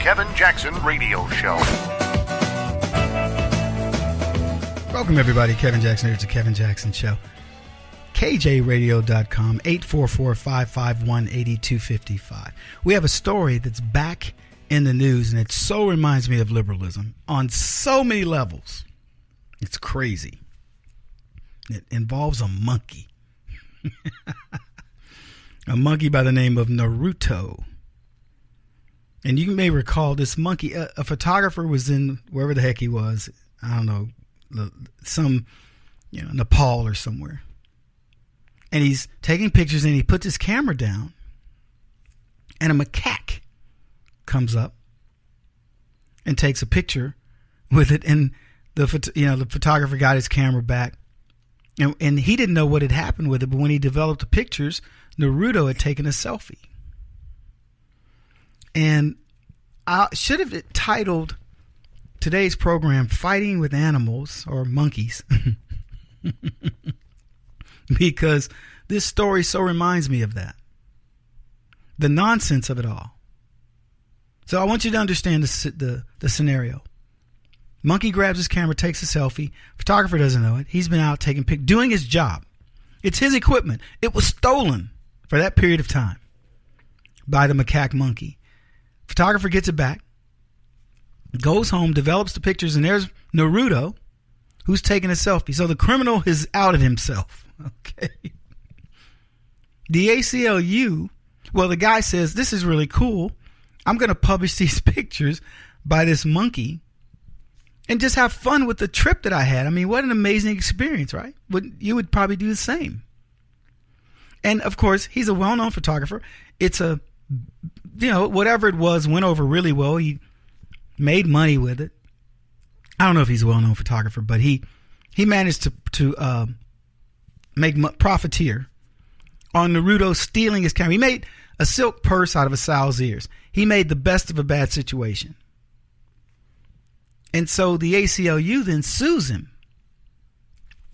Kevin Jackson Radio Show. Welcome, everybody. Kevin Jackson here. It's the Kevin Jackson Show. KJRadio.com, 844-551-8255. We have a story that's back in the news, and it so reminds me of liberalism on so many levels. It's crazy. It involves a monkey. A monkey by the name of Naruto. And you may recall this monkey, a photographer was in wherever the heck he was. I don't know, Nepal or somewhere. And he's taking pictures, and he puts his camera down, and a macaque comes up and takes a picture with it. And the photographer got his camera back, and he didn't know what had happened with it. But when he developed the pictures, Naruto had taken a selfie. And I should have titled today's program "Fighting with Animals" or Monkeys. Because this story so reminds me of that. The nonsense of it all. So I want you to understand the scenario. Monkey grabs his camera, takes a selfie. Photographer doesn't know it. He's been out taking pictures, doing his job. It's his equipment. It was stolen for that period of time by the macaque monkey. Photographer gets it back, goes home, develops the pictures, and there's Naruto, who's taking a selfie. So the criminal has outed himself. Okay. The ACLU, well, the guy says, this is really cool. I'm going to publish these pictures by this monkey and just have fun with the trip that I had. I mean, what an amazing experience, right? You would probably do the same. And of course, he's a well-known photographer. It's whatever it was went over really well. He made money with it. I don't know if he's a well-known photographer, but he managed to make profiteer on Naruto stealing his camera. He made a silk purse out of a sow's ears. He made the best of a bad situation. And so the ACLU then sues him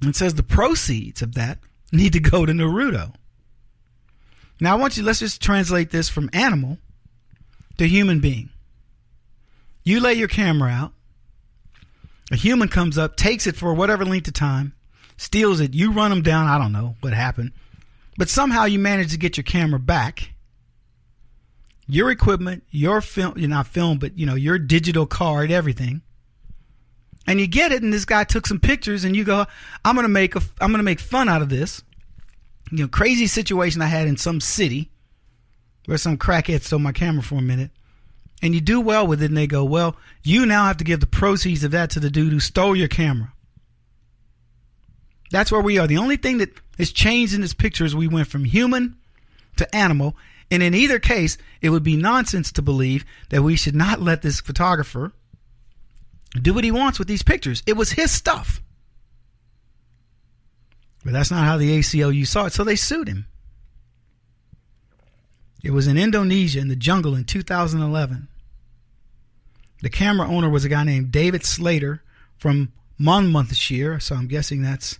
and says the proceeds of that need to go to Naruto. Now let's just translate this from animal to human being. You lay your camera out. A human comes up, takes it for whatever length of time, steals it. You run them down. I don't know what happened. But somehow you manage to get your camera back. Your equipment, your film, you're not film, but your digital card, everything. And you get it, and this guy took some pictures, and you go, I'm gonna make fun out of this. Crazy situation I had in some city where some crackhead stole my camera for a minute. And you do well with it, and they go, well, you now have to give the proceeds of that to the dude who stole your camera. That's where we are. The only thing that has changed in this picture is we went from human to animal. And in either case, it would be nonsense to believe that we should not let this photographer do what he wants with these pictures. It was his stuff. But that's not how the ACLU saw it, so they sued him. It was in Indonesia in the jungle in 2011. The camera owner was a guy named David Slater from Monmouthshire, so I'm guessing that's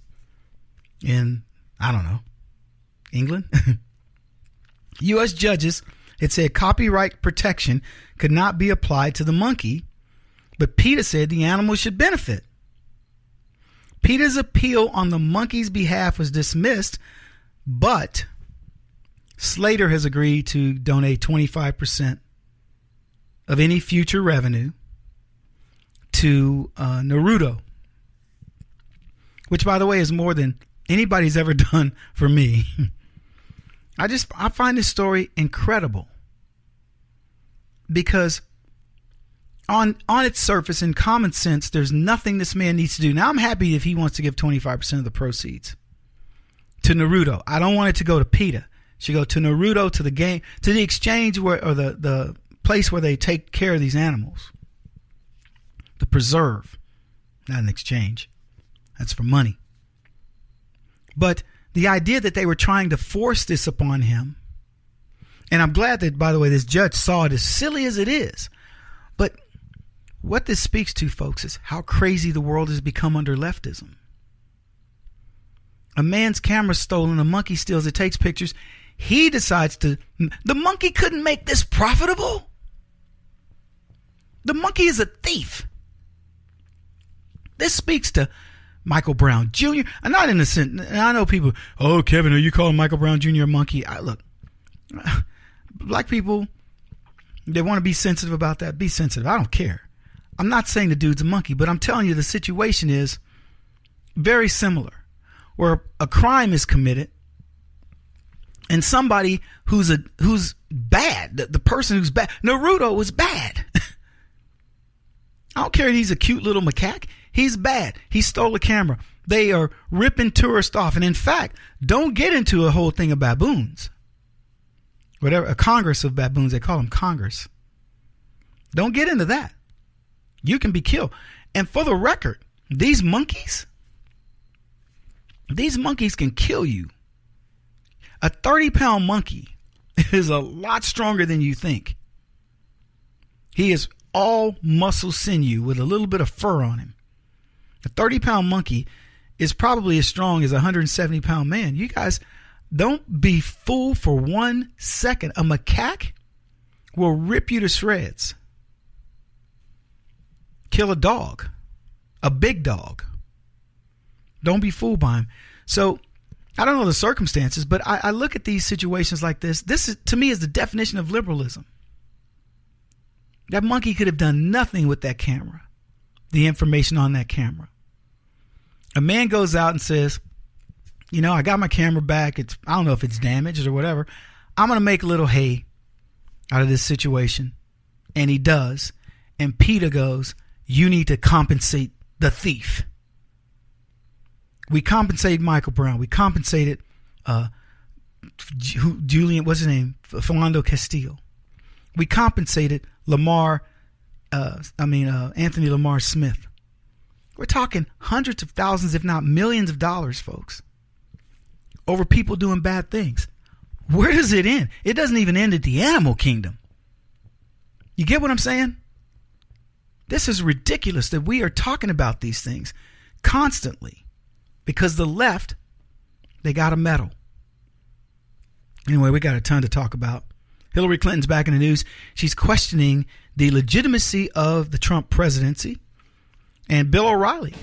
in, I don't know, England. U.S. judges had said copyright protection could not be applied to the monkey, but PETA said the animal should benefit. PETA's appeal on the monkey's behalf was dismissed, but Slater has agreed to donate 25% of any future revenue to Naruto, which, by the way, is more than anybody's ever done for me. I find this story incredible because on its surface, in common sense, there's nothing this man needs to do. Now, I'm happy if he wants to give 25% of the proceeds to Naruto. I don't want it to go to PETA. It should go to Naruto, to the game, to the exchange or the place where they take care of these animals. The preserve, not an exchange. That's for money. But the idea that they were trying to force this upon him, and I'm glad that, by the way, this judge saw it, as silly as it is. But what this speaks to, folks, is how crazy the world has become under leftism. A man's camera's stolen, a monkey steals it, takes pictures. He decides the monkey couldn't make this profitable. The monkey is a thief. This speaks to Michael Brown Jr. I'm not innocent. And I know people, oh, Kevin, are you calling Michael Brown Jr. a monkey? Look, black people, they want to be sensitive about that. Be sensitive. I don't care. I'm not saying the dude's a monkey, but I'm telling you the situation is very similar, where a crime is committed and somebody who's bad, the person who's bad, Naruto was bad. I don't care if he's a cute little macaque. He's bad. He stole a camera. They are ripping tourists off. And in fact, don't get into a whole thing of baboons. Whatever, a congress of baboons, they call them Congress. Don't get into that. You can be killed. And for the record, these monkeys can kill you. A 30-pound monkey is a lot stronger than you think. He is all muscle sinew with a little bit of fur on him. A 30-pound monkey is probably as strong as a 170-pound man. You guys, don't be fooled for 1 second. A macaque will rip you to shreds. Kill a dog, a big dog. Don't be fooled by him. So I don't know the circumstances, but I look at these situations like this. This is, to me, is the definition of liberalism. That monkey could have done nothing with that camera, the information on that camera. A man goes out and says, you know, I got my camera back. I don't know if it's damaged or whatever. I'm going to make a little hay out of this situation. And he does. And PETA goes, you need to compensate the thief. We compensated Michael Brown. We compensated Julian, what's his name? Philando Castillo. We compensated Anthony Lamar Smith. We're talking hundreds of thousands, if not millions of dollars, folks, over people doing bad things. Where does it end? It doesn't even end at the animal kingdom. You get what I'm saying? This is ridiculous that we are talking about these things constantly because the left, they got a medal. Anyway, we got a ton to talk about. Hillary Clinton's back in the news. She's questioning the legitimacy of the Trump presidency. And Bill O'Reilly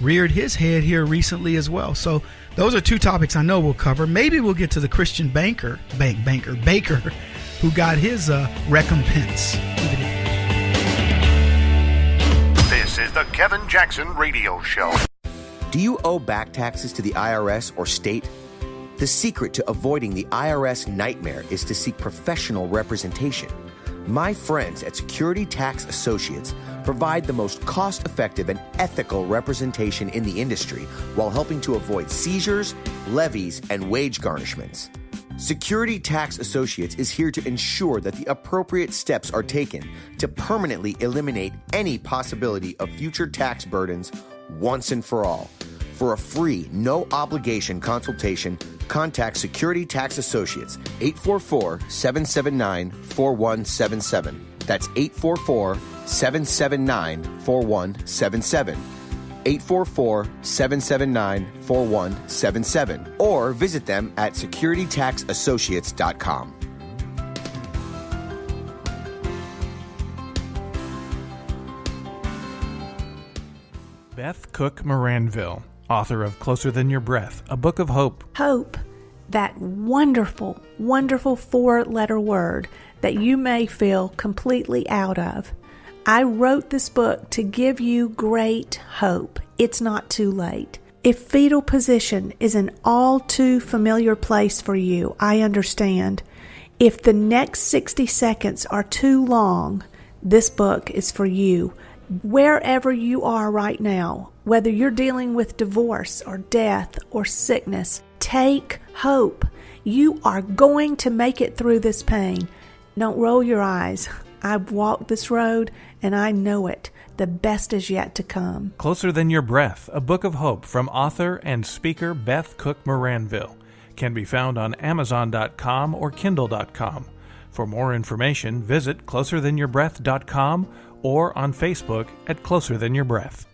reared his head here recently as well. So those are two topics I know we'll cover. Maybe we'll get to the Christian Baker, who got his recompense. This is the Kevin Jackson Radio Show. Do you owe back taxes to the IRS or state? The secret to avoiding the IRS nightmare is to seek professional representation. My friends at Security Tax Associates provide the most cost-effective and ethical representation in the industry while helping to avoid seizures, levies, and wage garnishments. Security Tax Associates is here to ensure that the appropriate steps are taken to permanently eliminate any possibility of future tax burdens once and for all. For a free, no-obligation consultation, contact Security Tax Associates, 844-779-4177. That's 844-779-4177. 844-779-4177. Or visit them at securitytaxassociates.com. Beth Cook Moranville, author of Closer Than Your Breath, a book of hope. Hope, that wonderful, wonderful 4-letter word that you may feel completely out of. I wrote this book to give you great hope. It's not too late. If fetal position is an all too familiar place for you, I understand. If the next 60 seconds are too long, this book is for you. Wherever you are right now, whether you're dealing with divorce or death or sickness, take hope. You are going to make it through this pain. Don't roll your eyes. I've walked this road and I know it. The best is yet to come. Closer Than Your Breath, a book of hope from author and speaker Beth Cook Moranville, can be found on Amazon.com or Kindle.com. For more information, visit closerthanyourBreath.com or on Facebook at Closer Than Your Breath.